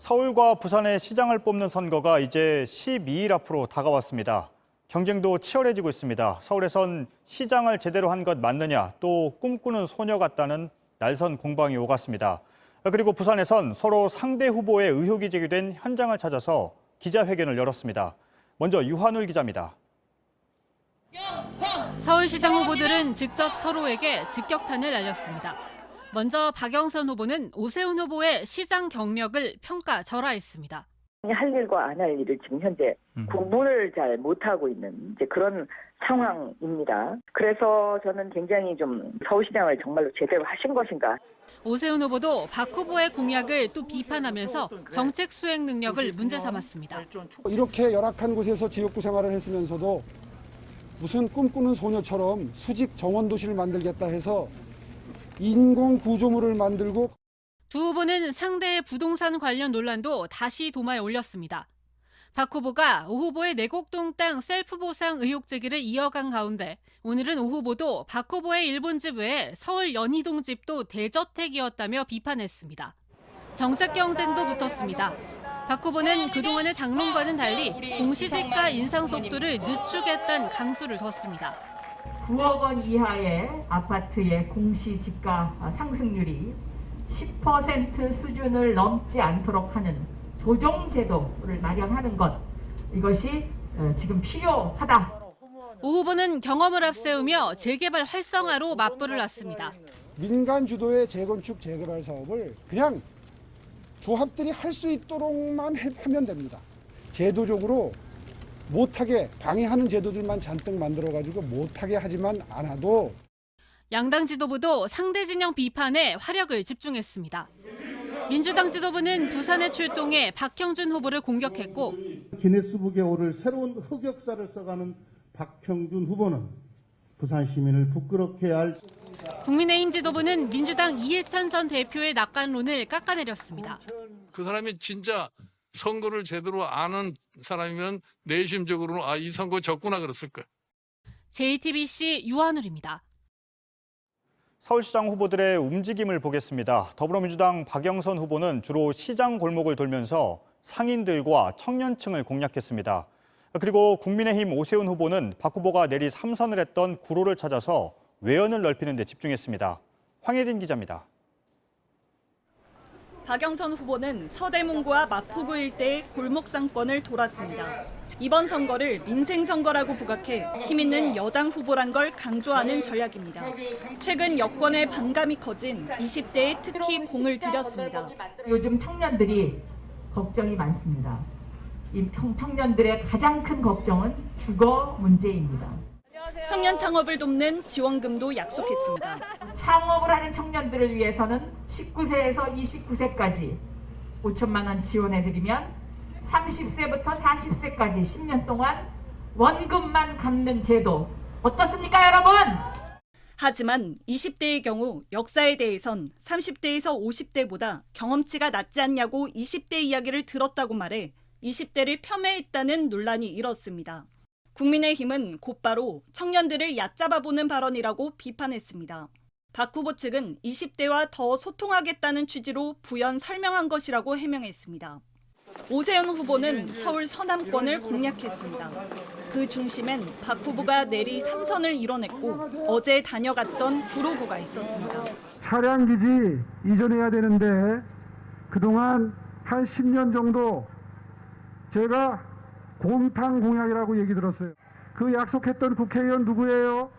서울과 부산의 시장을 뽑는 선거가 이제 12일 앞으로 다가왔습니다. 경쟁도 치열해지고 있습니다. 서울에선 시장을 제대로 한 것 맞느냐, 또 꿈꾸는 소녀 같다는 날선 공방이 오갔습니다. 그리고 부산에선 서로 상대 후보의 의혹이 제기된 현장을 찾아서 기자회견을 열었습니다. 먼저 유한울 기자입니다. 서울시장 후보들은 직접 서로에게 직격탄을 날렸습니다. 먼저 박영선 후보는 오세훈 후보의 시장 경력을 평가절하했습니다. 할 일과 안 할 일을 지금 현재 구분을 잘 못하고 있는 이제 그런 상황입니다. 그래서 저는 굉장히 좀 서울시장을 정말로 제대로 하신 것인가. 오세훈 후보도 박 후보의 공약을 또 비판하면서 정책 수행 능력을 문제 삼았습니다. 이렇게 열악한 곳에서 지역구 생활을 했으면서도 무슨 꿈꾸는 소녀처럼 수직 정원도시를 만들겠다 해서 인공 구조물을 만들고. 두 후보는 상대의 부동산 관련 논란도 다시 도마에 올렸습니다. 박 후보가 오 후보의 내곡동 땅 셀프 보상 의혹 제기를 이어간 가운데 오늘은 오 후보도 박 후보의 일본집 외에 서울 연희동 집도 대저택이었다며 비판했습니다. 정책 경쟁도 붙었습니다. 박 후보는 그동안의 당론과는 달리 공시지가 인상 속도를 늦추겠다는 강수를 뒀습니다. 9억 원 이하의 아파트의 공시지가 상승률이 10% 수준을 넘지 않도록 하는 조정제도를 마련하는 것, 이것이 지금 필요하다. 오 후보는 경험을 앞세우며 재개발 활성화로 맞불을 놨습니다. 민간 주도의 재건축 재개발 사업을 그냥 조합들이 할 수 있도록만 하면 됩니다. 제도적으로 못하게 방해하는 제도들만 잔뜩 만들어가지고 못하게 하지만 않아도. 양당 지도부도 상대 진영 비판에 화력을 집중했습니다. 민주당 지도부는 부산에 출동해 박형준 후보를 공격했고, 기네스북에 오를 새로운 흑역사를 써가는 박형준 후보는 부산 시민을 부끄럽게 할. 국민의힘 지도부는 민주당 이해찬 전 대표의 낙관론을 깎아내렸습니다. 그 사람이 진짜 선거를 제대로 아는 사람이면 내심적으로는 이 선거 졌구나 그랬을 거예요. JTBC 유한울입니다. 서울시장 후보들의 움직임을 보겠습니다. 더불어민주당 박영선 후보는 주로 시장 골목을 돌면서 상인들과 청년층을 공략했습니다. 그리고 국민의힘 오세훈 후보는 박 후보가 내리 3선을 했던 구로를 찾아서 외연을 넓히는 데 집중했습니다. 황혜린 기자입니다. 박영선 후보는 서대문구와 마포구 일대의 골목 상권을 돌았습니다. 이번 선거를 민생 선거라고 부각해 힘 있는 여당 후보란 걸 강조하는 전략입니다. 최근 여권의 반감이 커진 20대에 특히 공을 들였습니다. 요즘 청년들이 걱정이 많습니다. 이 청년들의 가장 큰 걱정은 주거 문제입니다. 청년 창업을 돕는 지원금도 약속했습니다. 창업을 하는 청년들을 위해서는 19세에서 29세까지 5천만 원 지원해드리면 30세부터 40세까지 10년 동안 원금만 갚는 제도 어떻습니까, 여러분? 하지만 20대의 경우 역사에 대해선 30대에서 50대보다 경험치가 낮지 않냐고 20대 이야기를 들었다고 말해 20대를 폄훼했다는 논란이 일었습니다. 국민의힘은 곧바로 청년들을 얕잡아보는 발언이라고 비판했습니다. 박 후보 측은 20대와 더 소통하겠다는 취지로 부연 설명한 것이라고 해명했습니다. 오세훈 후보는 서울 서남권을 공략했습니다. 그 중심엔 박 후보가 내리 3선을 이뤄냈고 어제 다녀갔던 구로구가 있었습니다. 차량기지 이전해야 되는데 그동안 한 10년 정도 제가 곰탕 공약이라고 얘기 들었어요. 그 약속했던 국회의원 누구예요?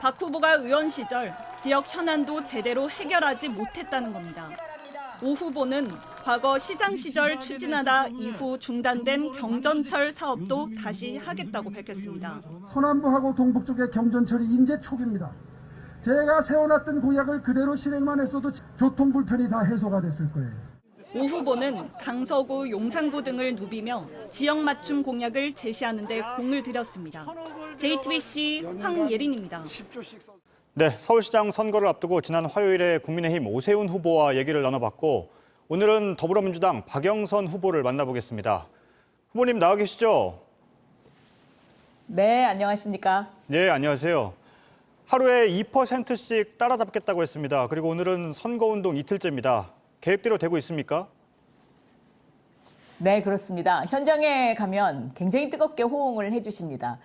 박 후보가 의원 시절 지역 현안도 제대로 해결하지 못했다는 겁니다. 오 후보는 과거 시장 시절 추진하다 이후 중단된 경전철 사업도 다시 하겠다고 밝혔습니다. 서남부하고 동북 쪽의 경전철이 인제 초기입니다. 제가 세워놨던 공약을 그대로 실행만 했어도 교통 불편이 다 해소가 됐을 거예요. 오 후보는 강서구, 용산구 등을 누비며 지역 맞춤 공약을 제시하는 데 공을 들였습니다. JTBC 황예린입니다. 네, 서울시장 선거를 앞두고 지난 화요일에 국민의힘 오세훈 후보와 얘기를 나눠봤고 오늘은 더불어민주당 박영선 후보를 만나보겠습니다. 후보님 나와 계시죠? 네, 안녕하십니까? 네, 안녕하세요. 하루에 2%씩 따라잡겠다고 했습니다. 그리고 오늘은 선거운동 이틀째입니다. 계획대로 되고 있습니까? 네, 그렇습니다. 현장에 가면 굉장히 뜨겁게 호응을 해주십니다.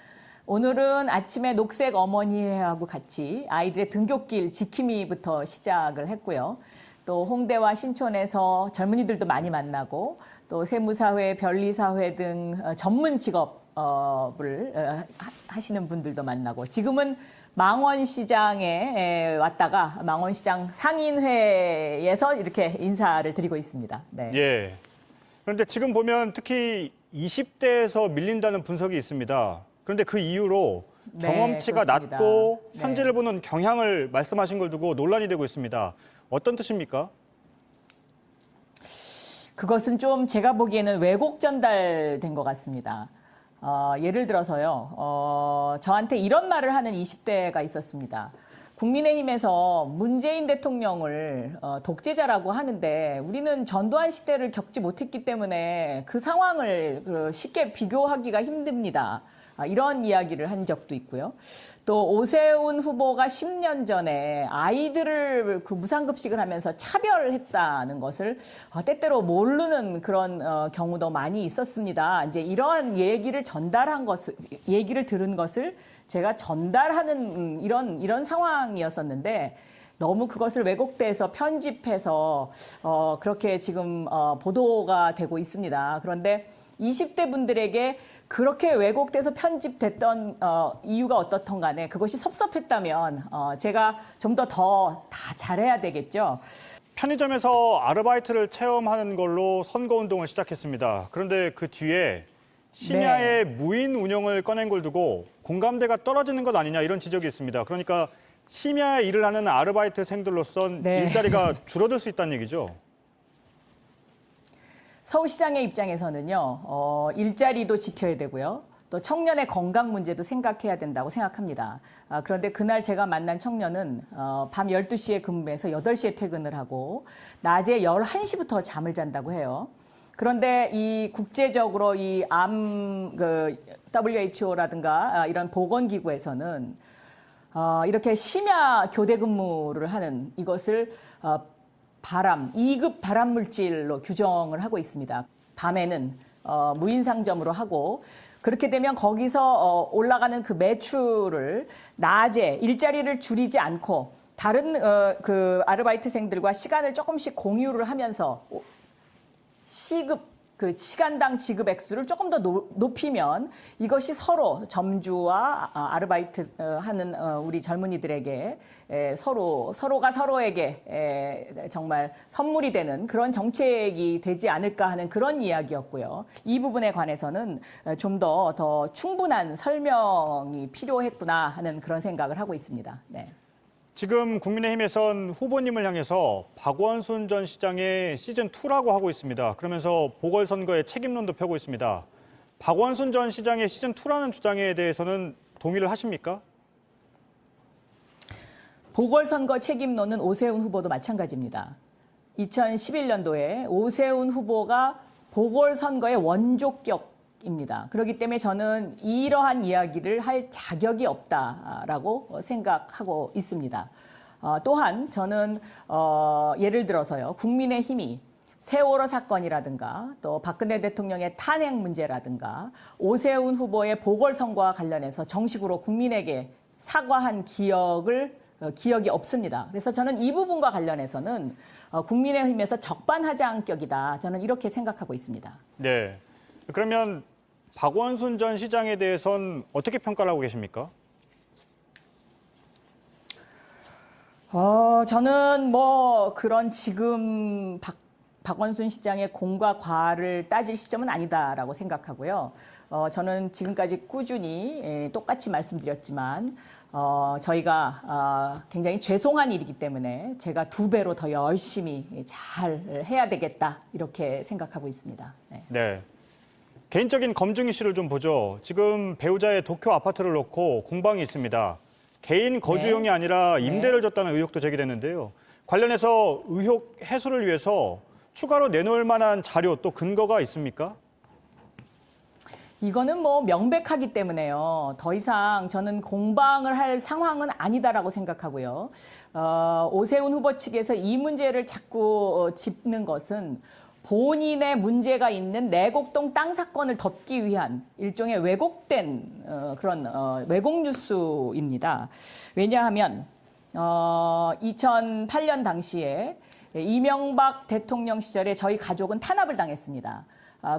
오늘은 아침에 녹색 어머니하고 같이 아이들의 등굣길 지킴이부터 시작을 했고요. 또 홍대와 신촌에서 젊은이들도 많이 만나고 또 세무사회, 변리사회 등 전문 직업을 하시는 분들도 만나고 지금은 망원시장에 왔다가 망원시장 상인회에서 이렇게 인사를 드리고 있습니다. 네. 예. 그런데 지금 보면 특히 20대에서 밀린다는 분석이 있습니다. 그런데 그 이유로 네, 경험치가 그렇습니다. 낮고 네. 현재를 보는 경향을 말씀하신 걸 두고 논란이 되고 있습니다. 어떤 뜻입니까? 그것은 좀 제가 보기에는 왜곡 전달된 것 같습니다. 예를 들어서요, 저한테 이런 말을 하는 20대가 있었습니다. 국민의힘에서 문재인 대통령을 독재자라고 하는데 우리는 전두환 시대를 겪지 못했기 때문에 그 상황을 쉽게 비교하기가 힘듭니다. 이런 이야기를 한 적도 있고요. 또 오세훈 후보가 10년 전에 아이들을 그 무상급식을 하면서 차별했다는 것을 때때로 모르는 그런 경우도 많이 있었습니다. 이제 이러한 얘기를 얘기를 들은 것을 제가 전달하는 이런 상황이었었는데 너무 그것을 왜곡돼서 편집해서 그렇게 지금 보도가 되고 있습니다. 그런데 20대 분들에게 그렇게 왜곡돼서 편집됐던 이유가 어떻든 간에 그것이 섭섭했다면 제가 좀 더 다 잘해야 되겠죠. 편의점에서 아르바이트를 체험하는 걸로 선거운동을 시작했습니다. 그런데 그 뒤에 심야의 무인 운영을 꺼낸 걸 두고 공감대가 떨어지는 것 아니냐 이런 지적이 있습니다. 그러니까 심야에 일을 하는 아르바이트생들로선 일자리가 줄어들 수 있다는 얘기죠. 서울시장의 입장에서는요, 일자리도 지켜야 되고요. 또 청년의 건강 문제도 생각해야 된다고 생각합니다. 그런데 그날 제가 만난 청년은 밤 12시에 근무해서 8시에 퇴근을 하고 낮에 11시부터 잠을 잔다고 해요. 그런데 이 국제적으로 이 WHO라든가 이런 보건기구에서는 이렇게 심야 교대 근무를 하는 이것을 2급 발암물질로 규정을 하고 있습니다. 밤에는 무인상점으로 하고 그렇게 되면 거기서 올라가는 그 매출을 낮에 일자리를 줄이지 않고 다른 그 아르바이트생들과 시간을 조금씩 공유를 하면서 그 시간당 지급 액수를 조금 더 높이면 이것이 서로 점주와 아르바이트 하는 우리 젊은이들에게 서로가 서로에게 정말 선물이 되는 그런 정책이 되지 않을까 하는 그런 이야기였고요. 이 부분에 관해서는 좀 더 충분한 설명이 필요했구나 하는 그런 생각을 하고 있습니다. 네. 지금 국민의힘에선 후보님을 향해서 박원순 전 시장의 시즌2라고 하고 있습니다. 그러면서 보궐선거의 책임론도 펴고 있습니다. 박원순 전 시장의 시즌2라는 주장에 대해서는 동의를 하십니까? 보궐선거 책임론은 오세훈 후보도 마찬가지입니다. 2011년도에 오세훈 후보가 보궐선거의 원조격입니다. 그렇기 때문에 저는 이러한 이야기를 할 자격이 없다라고 생각하고 있습니다. 또한 저는 예를 들어서요, 국민의힘이 세월호 사건이라든가 또 박근혜 대통령의 탄핵 문제라든가 오세훈 후보의 보궐선거와 관련해서 정식으로 국민에게 사과한 기억이 없습니다. 그래서 저는 이 부분과 관련해서는 국민의힘에서 적반하장격이다. 저는 이렇게 생각하고 있습니다. 네. 그러면 박원순 전 시장에 대해선 어떻게 평가를 하고 계십니까? 저는 그런 지금 박원순 시장의 공과 과를 따질 시점은 아니다라고 생각하고요. 저는 지금까지 꾸준히 똑같이 말씀드렸지만 저희가 굉장히 죄송한 일이기 때문에 제가 2배로 더 열심히 잘 해야 되겠다 이렇게 생각하고 있습니다. 네. 네. 개인적인 검증 이슈를 좀 보죠. 지금 배우자의 도쿄 아파트를 놓고 공방이 있습니다. 개인 거주용이 아니라 임대를 줬다는 의혹도 제기됐는데요. 관련해서 의혹 해소를 위해서 추가로 내놓을 만한 자료 또 근거가 있습니까? 이거는 뭐 명백하기 때문에요. 더 이상 저는 공방을 할 상황은 아니다라고 생각하고요. 오세훈 후보 측에서 이 문제를 자꾸 짚는 것은 본인의 문제가 있는 내곡동 땅 사건을 덮기 위한 일종의 왜곡된 그런 왜곡 뉴스입니다. 왜냐하면 2008년 당시에 이명박 대통령 시절에 저희 가족은 탄압을 당했습니다.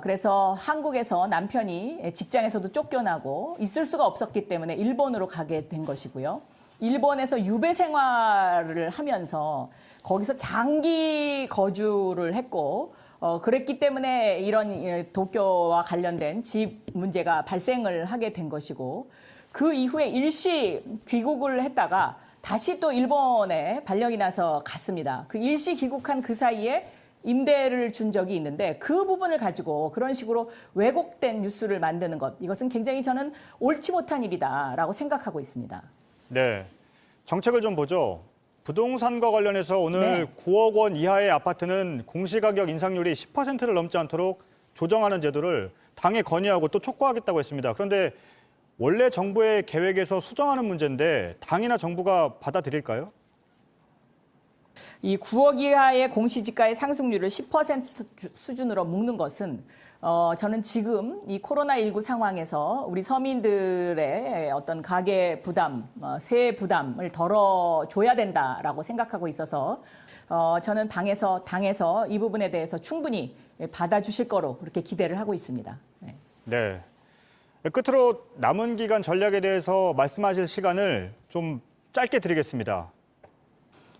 그래서 한국에서 남편이 직장에서도 쫓겨나고 있을 수가 없었기 때문에 일본으로 가게 된 것이고요. 일본에서 유배 생활을 하면서 거기서 장기 거주를 했고 그랬기 때문에 이런 도쿄와 관련된 집 문제가 발생을 하게 된 것이고 그 이후에 일시 귀국을 했다가 다시 또 일본에 발령이 나서 갔습니다. 그 일시 귀국한 그 사이에 임대를 준 적이 있는데 그 부분을 가지고 그런 식으로 왜곡된 뉴스를 만드는 것, 이것은 굉장히 저는 옳지 못한 일이다라고 생각하고 있습니다. 네, 정책을 좀 보죠. 부동산과 관련해서 오늘 9억 원 이하의 아파트는 공시가격 인상률이 10%를 넘지 않도록 조정하는 제도를 당에 건의하고 또 촉구하겠다고 했습니다. 그런데 원래 정부의 계획에서 수정하는 문제인데 당이나 정부가 받아들일까요? 이 9억 이하의 공시지가의 상승률을 10% 수준으로 묶는 것은 저는 지금 이 코로나19 상황에서 우리 서민들의 어떤 가계 부담, 세액 부담을 덜어줘야 된다라고 생각하고 있어서 저는 당에서 이 부분에 대해서 충분히 받아주실 거로 그렇게 기대를 하고 있습니다. 네. 끝으로 남은 기간 전략에 대해서 말씀하실 시간을 좀 짧게 드리겠습니다.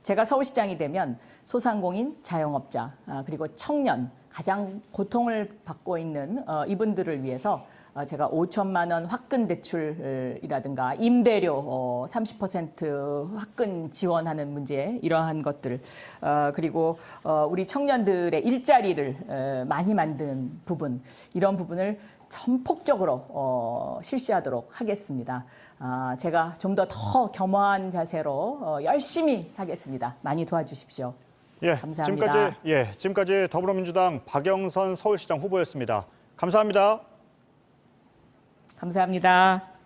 제가 서울시장이 되면 소상공인, 자영업자, 그리고 청년, 가장 고통을 받고 있는 이분들을 위해서 제가 5천만 원 화끈 대출이라든가 임대료 30% 화끈 지원하는 문제, 이러한 것들, 그리고 우리 청년들의 일자리를 많이 만드는 부분, 이런 부분을 전폭적으로 실시하도록 하겠습니다. 제가 좀 더 겸허한 자세로 열심히 하겠습니다. 많이 도와주십시오. 예, 감사합니다. 지금까지 더불어민주당 박영선 서울시장 후보였습니다. 감사합니다. 감사합니다.